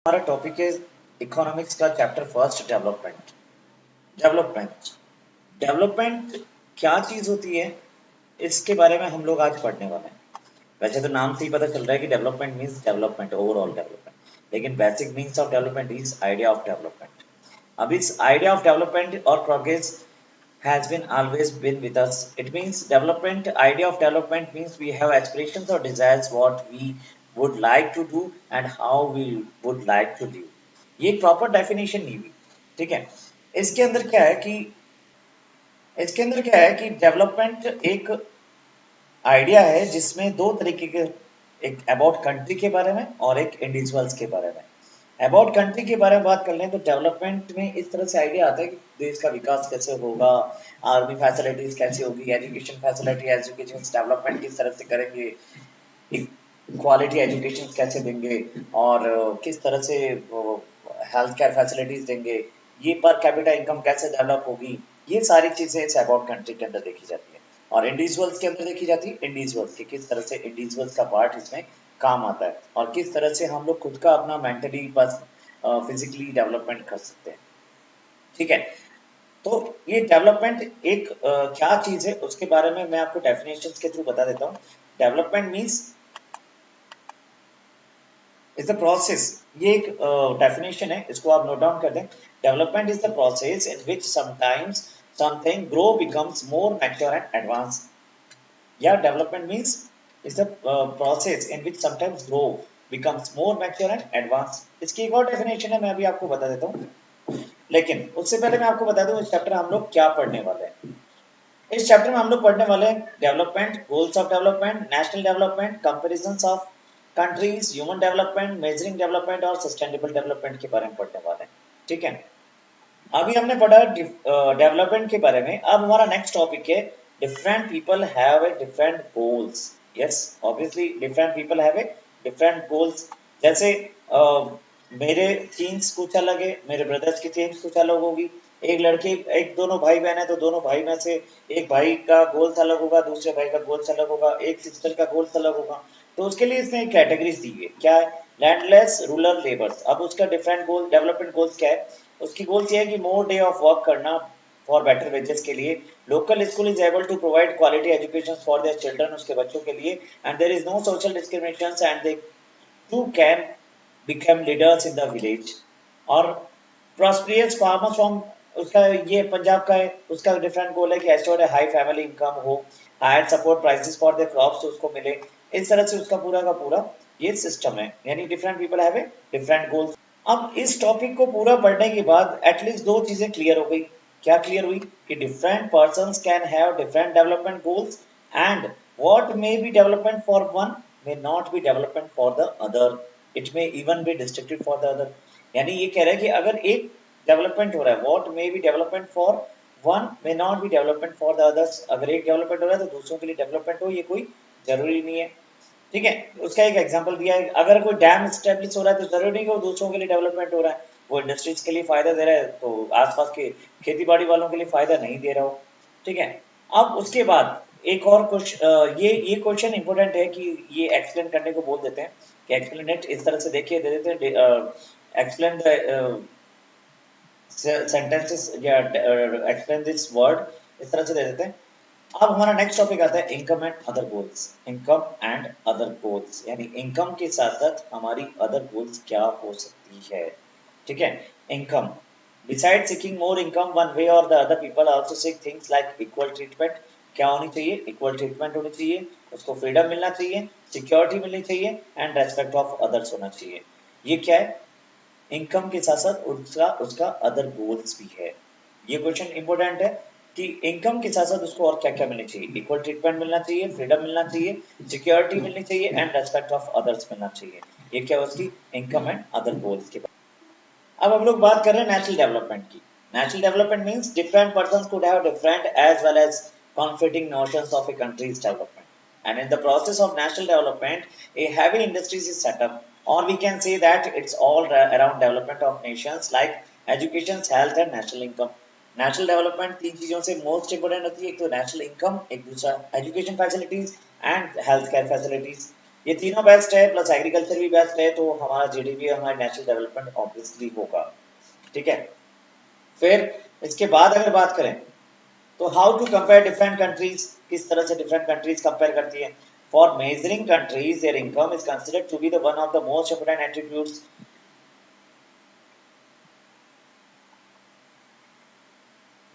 हमारा टॉपिक है इकोनॉमिक्स का chapter first development. Development development क्या चीज होती है, इसके बारे में हम लोग आज पढ़ने वाले हैं। वैसे तो नाम से ही पता चल रहा है कि development means development, overall development, लेकिन basic means of development is idea of development. अब इस आइडिया ऑफ डेवलपमेंट और progress has been always been with us. It means development, idea of development means we have aspirations or desires what we would like to do and how we would like to live. ये एक proper definition नहीं हुई, ठीक है। इसके अंदर क्या है कि इसके अंदर क्या है कि डेवलपमेंट एक आइडिया है जिसमें दो तरीके के, एक अबाउट कंट्री के बारे में और एक इंडिविजुअल्स के बारे में। अबाउट कंट्री के बारे में बात कर लें तो डेवलपमेंट में इस तरह से आइडिया आता है कि देश का विकास कैसे होगा, आर्मी फैसिलिटीज कैसे होगी, एजुकेशन फैसिलिटी, एजुकेशन डेवलपमेंट किस तरह से करेंगे, क्वालिटी एजुकेशन कैसे देंगे और किस तरह से हेल्थ केयर फैसिलिटीज देंगे, ये पर कैपिटा इनकम कैसे डेवलप होगी, ये सारी चीजें इस अबाउट कंट्री के अंदर देखी जाती है। और इंडिविजुअल्स के अंदर देखी जाती है इंडिविजुअल्स की किस तरह से इंडिविजुअल्स का पार्ट इसमें काम आता है और किस तरह से हम लोग खुद का अपना मेंटली बस फिजिकली डेवलपमेंट कर सकते हैं, ठीक है। तो ये डेवलपमेंट एक क्या चीज है उसके बारे में मैं आपको डेफिनेशंस के थ्रू बता देता हूँ। Development means is the process, ये एक डेफिनेशन है, इसको आप नोट डाउन कर दें। Development is the process in which sometimes something grow becomes more mature and advance. या development means is the process in which sometimes grow becomes more mature and advance. इसकी एक और definition है, मैं अभी आपको बता देता हूँ, लेकिन उससे पहले मैं आपको बता दूं इस चैप्टर हम लोग क्या पढ़ने वाले हैं। इस चैप्टर में हम लोग पढ़ने वाले हैं development, goals of development, national development, comparisons of countries, human development, measuring development और सस्टेनेबल डेवलपमेंट के बारे में पढ़ने वाले हैं, ठीक है। अभी हमने पढ़ा डेवलपमेंट के बारे में, अब हमारा नेक्स्ट टॉपिक है different people have a different goals. Yes, obviously different people have a different goals. जैसे मेरे थीम्स कुछ अलग है, मेरे ब्रदर्स की थीम्स कुछ अलग होगी। एक लड़के, एक दोनों भाई बहन है तो दोनों भाई में से एक भाई का गोल्स अलग होगा, दूसरे भाई का गोल्स अलग होगा, एक सिस्टर का गोल्स अलग होगा। तो उसके लिए इसमें कैटेगरीज दी है, क्या है, लैंडलेस रूरल लेबर्स। अब उसका डिफरेंट गोल, डेवलपमेंट गोल्स क्या है, उसकी गोल्स ये है कि मोर डे ऑफ वर्क करना फॉर बेटर वेजेस के लिए, local school is able to provide quality education for their children, उसके बच्चों के लिए, and there is no social discrimination and they too can become leaders in the village. और prosperous farmers from, उसका ये पंजाब का है, उसका डिफरेंट गोल है कि एश्योर हाई फैमिली इनकम हो, higher support prices for the crops उसको मिले। इस तरह से उसका पूरा का पूरा ये सिस्टम है, यानी different people have a different goals. अब इस टॉपिक को पूरा पढ़ने के बाद एटलीस्ट दो चीजें क्लियर हो गई। क्या क्लियर हुई कि different persons can have different development goals and what may be development for one may not be development for the other, it may even be destructive for the other. यानी ये कह रहा है कि अगर एक डेवलपमेंट हो रहा है, what may be development for one may not be development for the others. अगर एक डेवलपमेंट हो रहा है तो दूसरों के लिए डेवलपमेंट हो, ये कोई जरूरी नहीं है, ठीक है। उसका एक एग्जांपल दिया है, अगर कोई डैम स्टेब्लिश हो रहा है तो जरूरी नहीं कि वो दूसरों के लिए डेवलपमेंट हो रहा है, वो इंडस्ट्रीज के लिए फायदा दे रहा है तो आसपास के खेती बाड़ी वालों के लिए फायदा नहीं दे रहा हो, ठीक है। अब उसके बाद एक और क्वेश्चन, ये क्वेश्चन इंपॉर्टेंट है कि ये एक्सप्लेन करने को बोल देते हैं कि एक्सप्लेन इट, इस तरह से देखिए दे देते हैं एक्सप्लेन द सेंटेंसेस या एक्सप्लेन दिस वर्ड, इस तरह से दे देते हैं। अब हमारा नेक्स्ट टॉपिक आता है income and other goals. Income and other goals यानी इनकम के साथ साथ हमारी अदर गोल्स क्या हो सकती है, ठीक है। Income, besides seeking more income one way or the other people also seek things like equal treatment। क्या होनी चाहिए, इक्वल ट्रीटमेंट होनी चाहिए, उसको फ्रीडम मिलना चाहिए, सिक्योरिटी मिलनी चाहिए एंड रेस्पेक्ट ऑफ अदर्स होना चाहिए। ये क्या है, इनकम के साथ साथ उसका उसका अदर गोल्स भी है। ये क्वेश्चन इंपॉर्टेंट है कि इनकम के साथ साथ उसको और क्या क्या मिलना चाहिए, इक्वल ट्रीटमेंट मिलना चाहिए, फ्रीडम मिलना चाहिए, सिक्योरिटी मिलनी चाहिए एंड रेस्पेक्ट ऑफ अदर्स मिलना चाहिए। ये क्या उसकी इनकम एंड अदर गोल्स के। अब हम लोग बात कर रहे हैं नेशनल डेवलपमेंट की। National development means different persons could have different as well as conflicting notions of a country's development, and in the process of national development a heavy industries is set up, or we can say that it's all around development of nations like education, health and national income। National development तीन चीजों से most important होती है, एक तो national income, एक दूसरा education facilities and health care facilities. ये तीनों बेस्ट है, प्लस एग्रीकल्चर भी बेस्ट है, तो हमारा जीडीपी, हमारा नेशनल डेवलपमेंट ऑब्वियसली होगा। ठीक है, फिर इसके बाद अगर बात करें तो how to compare different countries, किस तरह से डिफरेंट कंट्रीज कंपेयर करती है। For measuring countries their income is considered to be the one of the most important attributes.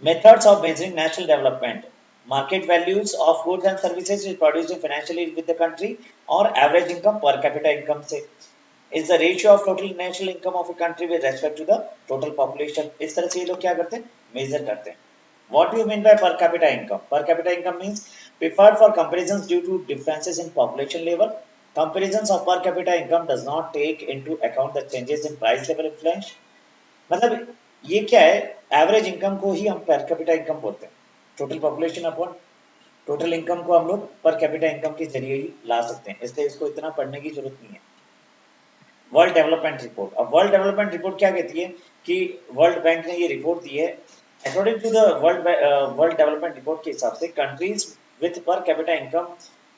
Methods of measuring national development. Market values of goods and services is produced financially with the country, or average income per capita income से is the ratio of total national income of a country with respect to the total population। इस तरह से ये लोग क्या करते हैं, major करते हैं। What do you mean by per capita income? Per capita income means preferred for comparisons due to differences in population level. Comparisons of per capita income does not take into account the changes in price level inflation। मतलब ये क्या है, average income को ही हम पर capita income बोलते हैं। Total population upon total income को हम लोग पर कैपिटा इनकम के जरिए ही ला सकते हैं, इसलिए इसको इतना पढ़ने की जरूरत नहीं है। World Development report. अब वर्ल्ड डेवलपमेंट रिपोर्ट क्या कहती है कि वर्ल्ड बैंक ने ये रिपोर्ट दी है, according to the World Development Report के हिसाब से countries with per capita income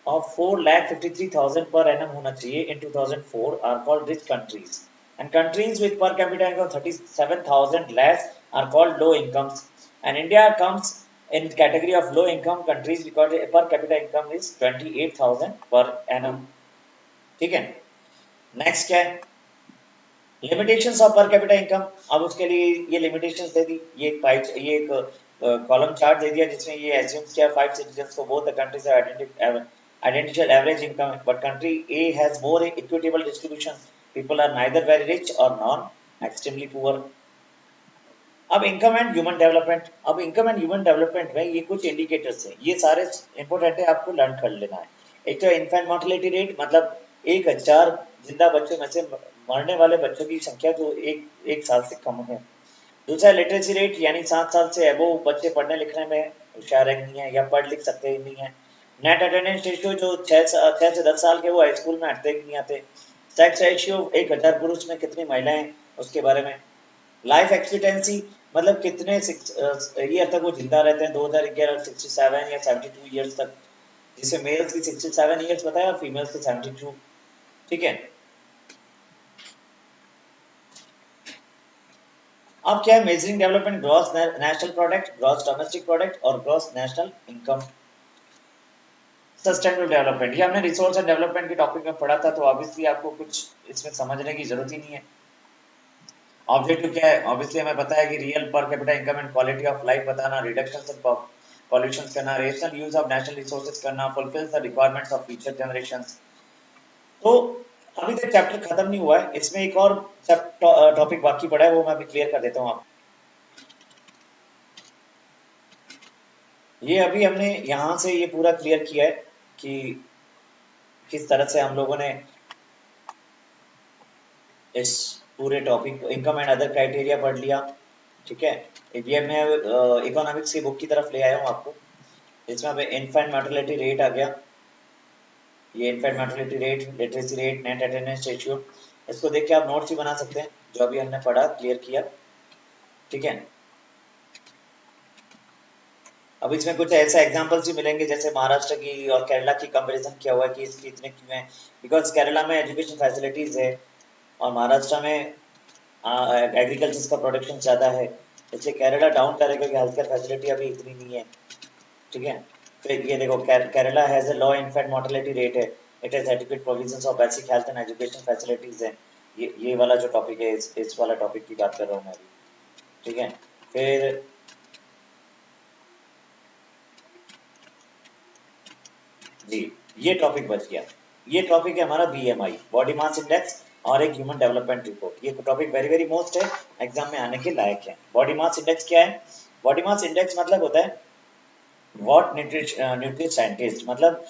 of 4,53,000 per annum होना चाहिए in 2004 are called rich countries, and countries with per capita income 37,000 less are called low incomes, and India comes in category of low income countries because per capita income is 28,000 per annum। ठीक है, next क्या है, limitations of पर capita income. अब उसके लिए ये limitations दे दी, ये एक कॉलम चार्ट दे दिया जिसमें ये एज्यूम्स किया 5 सिटीजंस को both the countries have identical average income, but country A has more equitable distribution, people are neither very rich or non extremely poor। अब इनकम एंड ह्यूमन डेवलपमेंट। अब income and human development में ये कुछ indicators हैं, ये सारे important है, आपको लर्न कर लेना है। एक तो इन्फेंट मोर्टेलिटी रेट, मतलब 1000 जिंदा बच्चों में से मरने वाले बच्चों की संख्या जो एक साल से कम है। दूसरा लिटरेसी रेट, यानी 7 साल से अबोव बच्चे पढ़ने लिखने में होशियार नहीं है या पढ़ लिख सकते ही नहीं है। नेट अटेंडेंस रेशियो, जो 6 से 10 साल के वो हाई स्कूल में हटते ही नहीं आते। सेक्स रेशियो, 1000 पुरुष में कितनी महिलाएं, उसके बारे में। लाइफ एक्सपेक्टेंसी, मतलब कितने ईयर तक वो जिंदा रहते हैं, 2011 67 या 72 ईयर्स तक, जिसमें मेल्स की 67 ईयर्स बताया और फीमेल्स की 72। ठीक है, अब क्या है, measuring development, gross national product, gross domestic product और gross national income. Sustainable development, ये हमने रिसोर्स एंड डेवलपमेंट के टॉपिक में पढ़ा था, तो ऑब्वियसली आपको कुछ इसमें समझने की जरूरत ही नहीं है। ऑब्जेक्टिव क्या है, ऑब्वियसली हमें पता है कि real per capita income and quality of life बताना, रिडक्शन इन पॉल्यूशन करना, rational use of national resources करना, fulfil the requirements of future generations. तो अभी तक चैप्टर खत्म नहीं हुआ है, इसमें एक और टॉपिक बाकी पड़ा है, वो मैं अभी क्लियर कर देता हूँ आपको। ये अभी हमने यहाँ से ये पूरा क्लियर किया है कि किस तरह से हम लोगों ने इस पूरे topic income and other criteria पढ़ लिया। ठीक है, ये मैं इकोनॉमिक्स की बुक की तरफ ले आया हूँ आपको, इसमें अब इन्फेंट मोर्टेलिटी रेट आ गया, ये infant mortality rate, literacy rate, net attendance ratio, इसको देख के आप नोट्स भी बना सकते हैं जो अभी हमने पढ़ा, क्लियर किया। ठीक है, अब इसमें कुछ ऐसे एग्जांपल्स भी मिलेंगे, जैसे महाराष्ट्र की और केरला की कंपैरिजन किया हुआ है कि इसकी इतने क्यों है, बिकॉज केरला में एजुकेशन फैसिलिटीज है और महाराष्ट्र में एग्रीकल्चर का प्रोडक्शन ज़्यादा है, इसलिए केरला डाउन करेगा कि हेल्थ केयर फैसिलिटी अभी इतनी नहीं है। ठीक है, फिर ये देखो, Kerala has a low infant mortality rate है, it has adequate provisions of basic health and education facilities है। ये वाला जो टॉपिक है, इस वाला टॉपिक की बात कर रहा हूँ मैं अभी। ठीक है, फिर जी ये टॉपिक बच गया, ये टॉपिक है हमारा बीएमआई, बॉडी मास इंडेक्स, और एक ह्यूमन डेवलपमेंट रिपोर्ट। ये टॉपिक वेरी वेरी मोस्ट है, एग्जाम में आने के लायक है। बॉडी मास इंडेक्स क्या है, बॉडी मास इंडेक्स मतलब होता है व्हाट न्यूट्रिशन साइंटिस्ट, मतलब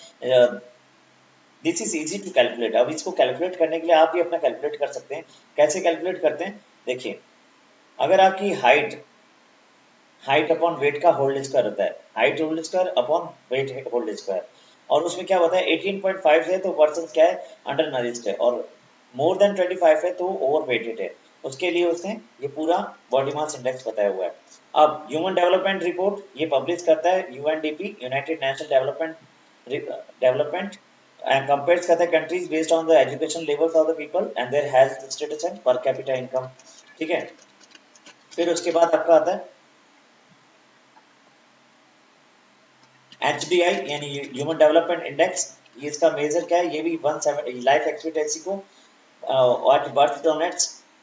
this is easy to calculate. अब इसको कैलकुलेट करने के लिए आप भी अपना कैलकुलेट कर सकते हैं। कैसे कैलकुलेट करते हैं, देखिए, अगर आपकी हाइट अपॉन वेट का होल्ड स्क्वायर होता है, height hold square upon weight hold square, और उसमें क्या होता है 18.5 है तो पर्सन क्या है, अंडर नरिश्ड है, और मोर देन 25 है तो ओवर वेटेड है। उसके लिए उसने ये पूरा बॉडी मास इंडेक्स बताया हुआ है। अब ह्यूमन डेवलपमेंट रिपोर्ट ये पब्लिश करता है UNDP, United national development and compares करते हैं countries based on the education levels of the people and their health status and पर कैपिटा इनकम। ठीक है, फिर उसके बाद आपका आता है HDI यानी ह्यूमन डेवलपमेंट इंडेक्स। ये इसका मेजर क्या है, ये भी 170 लाइफ एक्सपेक्टेंसी को at birth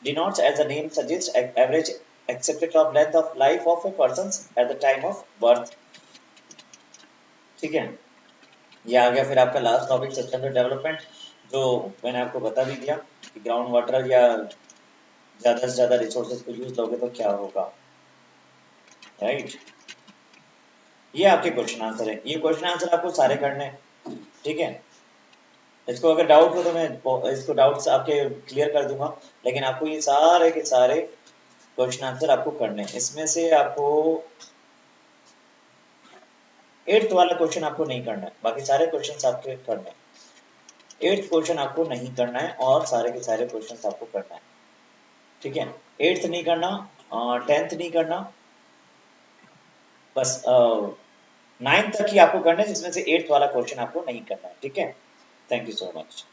denotes as the name suggests average accepted of length of life of a person at the time of birth। ठीक है, ये आ गया फिर आपका लास्ट टॉपिक सस्टेनेबल डेवलपमेंट, जो मैंने आपको बता भी दिया कि ग्राउंड वाटर या ज्यादा से ज्यादा रिसोर्सेज को यूज लोगे तो क्या होगा, राइट। ये आपके क्वेश्चन आंसर है, ये क्वेश्चन आंसर आपको सारे करने हैं। ठीक है, इसको अगर डाउट हो तो मैं इसको डाउट्स आपके क्लियर कर दूंगा, लेकिन आपको ये सारे के सारे क्वेश्चन आंसर आपको करने हैं। इसमें से आपको 8th वाला क्वेश्चन आपको नहीं करना है, बाकी सारे क्वेश्चन आपके करने हैं। 8th क्वेश्चन आपको नहीं करना है और सारे के सारे क्वेश्चन आपको करना है। ठीक है, 8th नहीं करना, 10th नहीं करना, बस 9th तक ही आपको करना है, जिसमें से 8th वाला क्वेश्चन आपको नहीं करना है। ठीक है, थैंक यू सो मच।